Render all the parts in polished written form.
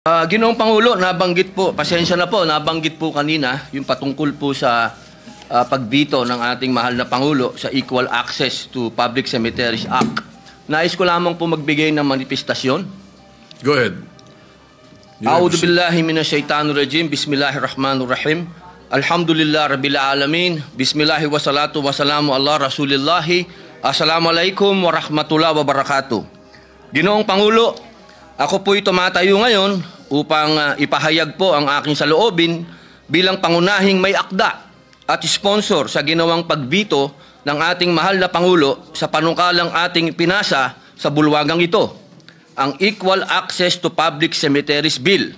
Ginoong Pangulo, nabanggit po, pasensya na po, nabanggit po kanina yung patungkol po sa pagbito ng ating mahal na Pangulo sa Equal Access to Public Cemeteries Act. Nais ko lamang po magbigay ng manifestasyon. Go ahead. A'udhu billahi minasyaitanir rajim. Bismillahirrahmanirrahim. Alhamdulillah rabbil alamin. Bismillahi wassalatu wassalamu ala rasulillahi. Assalamualaikum warahmatullahi wabarakatuh. Ginoong Pangulo, ako po'y tumatayo ngayon upang ipahayag po ang aking saloobin bilang pangunahing may akda at sponsor sa ginawang pagbito ng ating mahal na Pangulo sa panukalang ating pinasa sa bulwagang ito, ang Equal Access to Public Cemeteries Bill.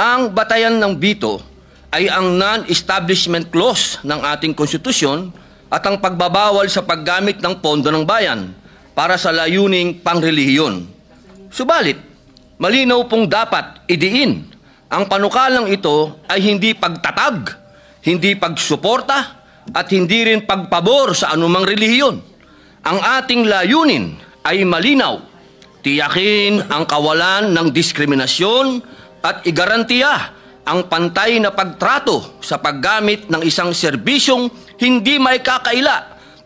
Ang batayan ng bito ay ang non-establishment clause ng ating konstitusyon at ang pagbabawal sa paggamit ng pondo ng bayan para sa layuning pangrelihiyon. Subalit, malinaw pong dapat idiin ang panukalang ito ay hindi pagtatag, hindi pagsuporta at hindi rin pagpabor sa anumang relihiyon. Ang ating layunin ay malinaw, tiyakin ang kawalan ng diskriminasyon at igarantiya ang pantay na pagtrato sa paggamit ng isang serbisyong hindi may kakaila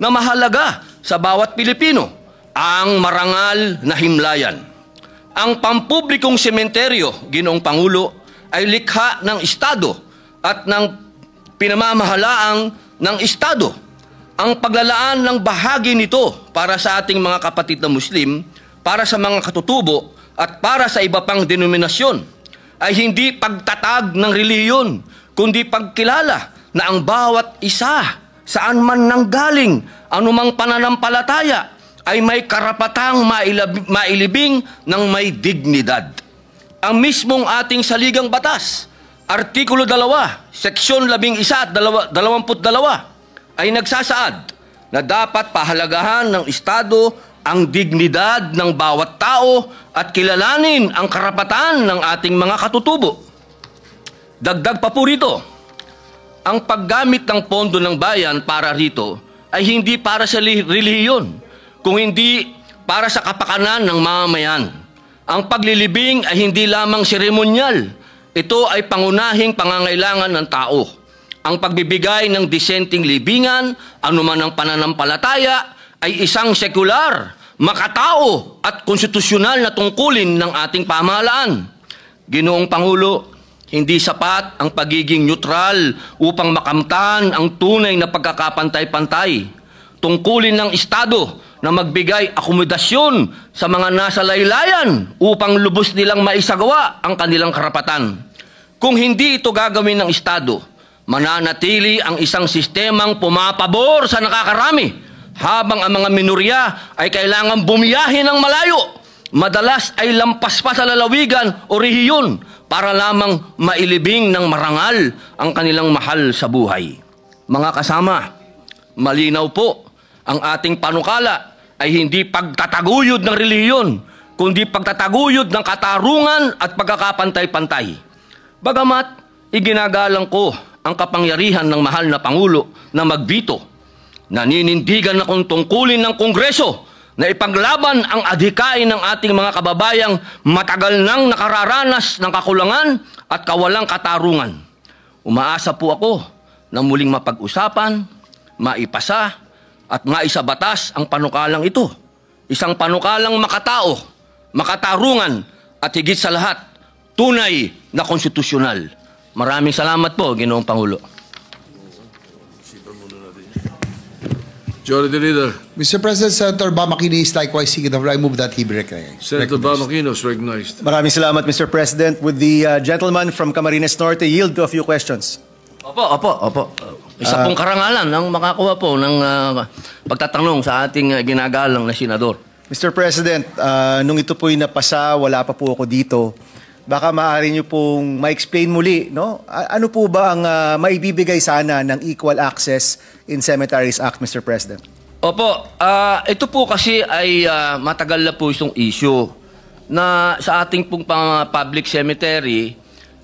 na mahalaga sa bawat Pilipino, ang marangal na himlayan. Ang pampublikong sementeryo, Ginoong Pangulo, ay likha ng Estado at ng pinamamahalaang ng Estado. Ang paglalaan ng bahagi nito para sa ating mga kapatid na Muslim, para sa mga katutubo at para sa iba pang denominasyon ay hindi pagtatag ng relihiyon, kundi pagkilala na ang bawat isa, saan man nanggaling, anumang pananampalataya, ay may karapatang mailibing ng may dignidad. Ang mismong ating saligang batas, Artikulo 2, Seksyon 11 at 22, ay nagsasaad na dapat pahalagahan ng Estado ang dignidad ng bawat tao at kilalanin ang karapatan ng ating mga katutubo. Dagdag pa po rito, ang paggamit ng pondo ng bayan para rito ay hindi para sa relihiyon, kung hindi para sa kapakanan ng mamamayan. Ang paglilibing ay hindi lamang seremonyal. Ito ay pangunahing pangangailangan ng tao. Ang pagbibigay ng disenteng libingan, anuman ang pananampalataya, ay isang sekular, makatao at konstitusyonal na tungkulin ng ating pamahalaan. Ginoong Pangulo, hindi sapat ang pagiging neutral upang makamtan ang tunay na pagkakapantay-pantay. Tungkulin ng Estado na magbigay akomodasyon sa mga nasa laylayan upang lubos nilang maisagawa ang kanilang karapatan. Kung hindi ito gagawin ng Estado, mananatili ang isang sistemang pumapabor sa nakakarami, habang ang mga minorya ay kailangan bumiyahe ng malayo, madalas ay lampas pa sa lalawigan o rehiyon para lamang mailibing ng marangal ang kanilang mahal sa buhay. Mga kasama, malinaw po, ang ating panukala ay hindi pagtataguyod ng relihiyon, kundi pagtataguyod ng katarungan at pagkakapantay-pantay. Bagamat iginagalang ko ang kapangyarihan ng mahal na Pangulo na magbito, naninindigan akong tungkulin ng Kongreso na ipaglaban ang adhikain ng ating mga kababayang matagal nang nakararanas ng kakulangan at kawalang katarungan. Umaasa po ako na muling mapag-usapan, maipasa, at maisabatas ang panukalang ito. Isang panukalang makatao, makatarungan, at higit sa lahat, tunay na konstitusyonal. Maraming salamat po, Ginoong Pangulo. Majority Leader. Mr. President, Senator Bamakini is likewise seeking the floor. I move that he be recognized. Senator Bamakino is recognized. Maraming salamat, Mr. President. Would the gentleman from Camarines Norte yield to a few questions? Opo. Isa pong karangalan ang makakuha po ng pagtatanong sa ating ginagalang na senador. Mr. President, nung ito po'y napasa, wala pa po ako dito. Baka maaari niyo pong ma-explain muli, no? Ano po ba ang maibibigay sana ng Equal Access in Cemeteries Act, Mr. President? Opo, ito po kasi ay matagal na po itong issue na sa ating pong public cemetery,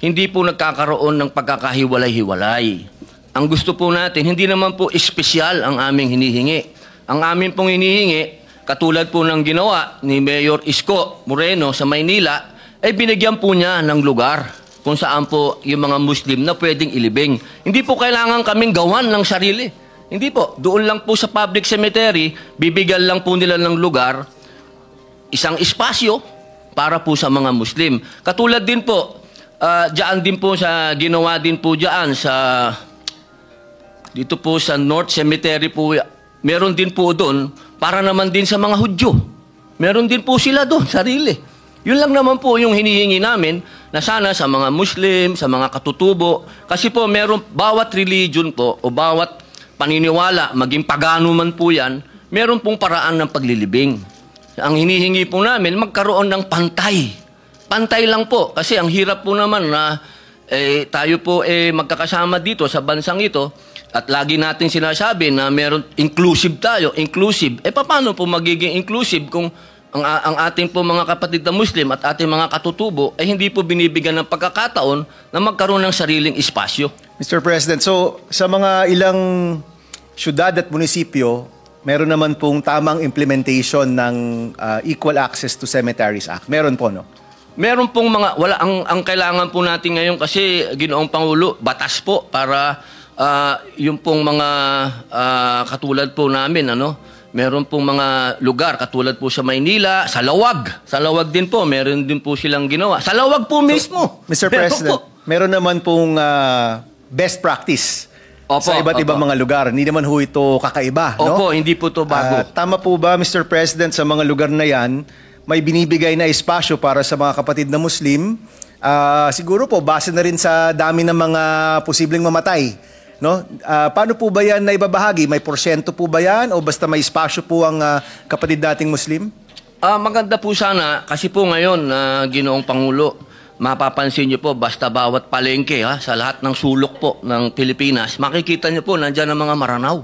hindi po nagkakaroon ng pagkakahiwalay-hiwalay. Ang gusto po natin, hindi naman po espesyal ang aming hinihingi. Ang amin pong hinihingi, katulad po ng ginawa ni Mayor Isko Moreno sa Maynila, binigyan po niya ng lugar kung saan po yung mga Muslim na pwedeng ilibing. Hindi po kailangan kaming gawan ng sarili. Hindi po. Doon lang po sa public cemetery, bibigyan lang po nila ng lugar, isang espasyo para po sa mga Muslim. Katulad din po, diyan din po sa, ginawa din po diyan sa, dito po sa North Cemetery po, meron din po doon, para naman din sa mga Hudyo. Meron din po sila doon, sarili. Yun lang naman po yung hinihingi namin, na sana sa mga Muslim, sa mga katutubo, kasi po meron, bawat religion po, o bawat paniniwala, maging pagano man po yan, meron pong paraan ng paglilibing. Ang hinihingi po namin, magkaroon ng pantay. Pantay lang po. Kasi ang hirap po naman na tayo po magkakasama dito sa bansang ito at lagi natin sinasabi na meron inclusive tayo. Inclusive. Paano po magiging inclusive kung ang ating po mga kapatid na Muslim at ating mga katutubo hindi po binibigyan ng pagkakataon na magkaroon ng sariling espasyo? Mr. President, so sa mga ilang syudad at munisipyo, meron naman pong tamang implementation ng Equal Access to Cemeteries Act. Meron po, no? Meron pong mga, wala, ang kailangan po natin ngayon kasi, Ginoong Pangulo, batas po para yung pong mga katulad po namin, meron pong mga lugar, katulad po sa Maynila, sa Lawag. Sa Lawag din po, meron din po silang ginawa. Sa Lawag po mismo. Mr. President, meron naman pong best practice sa iba't ibang mga lugar. Hindi naman ho ito kakaiba, no? Opo, hindi po ito bago. Tama po ba, Mr. President, sa mga lugar na yan, may binibigay na espasyo para sa mga kapatid na Muslim? Siguro po, base na rin sa dami ng mga posibleng mamatay, no? Paano po ba yan na ibabahagi? May porsyento po ba yan? O basta may espasyo po ang kapatid nating Muslim? Maganda po sana, kasi po ngayon, Ginoong Pangulo, mapapansin niyo po, basta bawat palengke sa lahat ng sulok po ng Pilipinas, makikita niyo po, nandiyan ang mga Maranaw.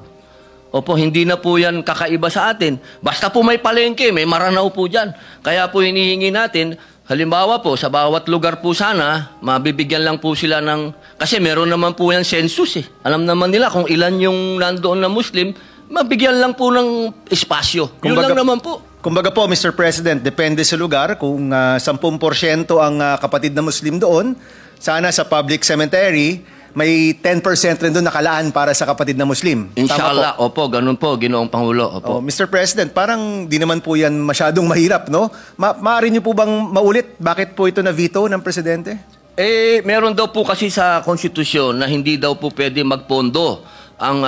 Opo, hindi na po yan kakaiba sa atin. Basta po may palengke, may Maranaw po dyan. Kaya po hinihingi natin, halimbawa po, sa bawat lugar po sana, mabibigyan lang po sila ng, kasi meron naman po yan census Alam naman nila kung ilan yung nandoon na Muslim, mabigyan lang po ng espasyo. Yun lang naman po. Kumbaga po, Mr. President, depende sa lugar. Kung 10% ang kapatid na Muslim doon, sana sa public cemetery, may 10% rin doon nakalaan para sa kapatid na Muslim. Inshallah, opo, ganun po, Ginoong Pangulo. Opo. Mr. President, parang di naman po yan masyadong mahirap, no? Maaari niyo po bang maulit? Bakit po ito na-veto ng Presidente? Meron daw po kasi sa konstitusyon na hindi daw po pwede magpondo ang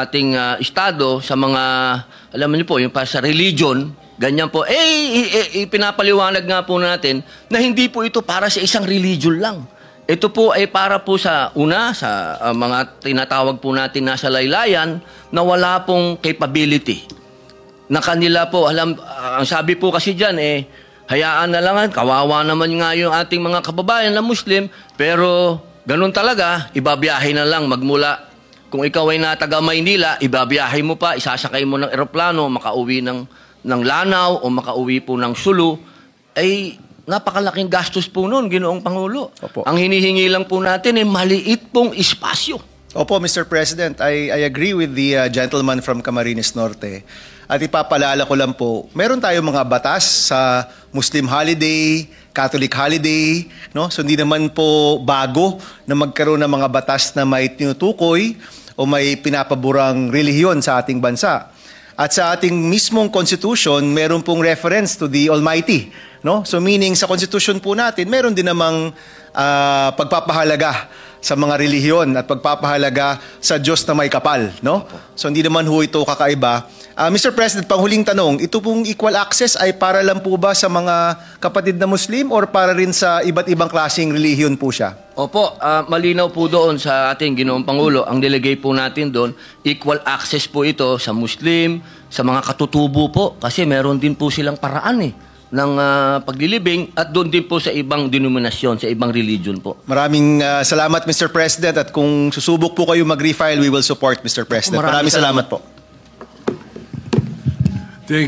ating estado sa mga, alam niyo po, yung para sa religion, ganyan po. Pinapaliwanag nga po natin na hindi po ito para sa isang religion lang. Ito po ay para po sa sa mga tinatawag po natin nasa laylayan na wala pong capability. Na kanila po, ang sabi po kasi dyan hayaan na lang, kawawa naman nga yung ating mga kababayan na Muslim, pero ganun talaga, ibabiyahe na lang magmula. Kung ikaw ay nataga Maynila, ibabiyahe mo pa, isasakay mo ng eroplano, makauwi ng Lanao o makauwi po ng Sulu, napakalaking gastos po noon, Ginoong Pangulo. Opo. Ang hinihingi lang po natin maliit pong espasyo. Opo, Mr. President, I agree with the gentleman from Camarines Norte. At ipapalala ko lang po, meron tayong mga batas sa Muslim holiday, Catholic holiday, no? So hindi naman po bago na magkaroon ng mga batas na may tinutukoy o may pinapaborang relihiyon sa ating bansa. At sa ating mismong Constitution, meron pong reference to the Almighty, no? So meaning sa Constitution po natin, meron din namang pagpapahalaga sa mga relihiyon at pagpapahalaga sa Diyos na may kapal, no? So hindi naman ho ito kakaiba. Mr. President, panghuling tanong, ito pong equal access ay para lang po ba sa mga kapatid na Muslim or para rin sa iba't ibang klaseng relihiyon po siya? Opo, malinaw po doon sa ating Ginoong Pangulo, ang delegate po natin doon, equal access po ito sa Muslim, sa mga katutubo po, kasi meron din po silang paraan ng paglilibing at doon din po sa ibang denominasyon, sa ibang religion po. Maraming salamat, Mr. President, at kung susubok po kayo mag-refile, we will support, Mr. President. Maraming salamat po.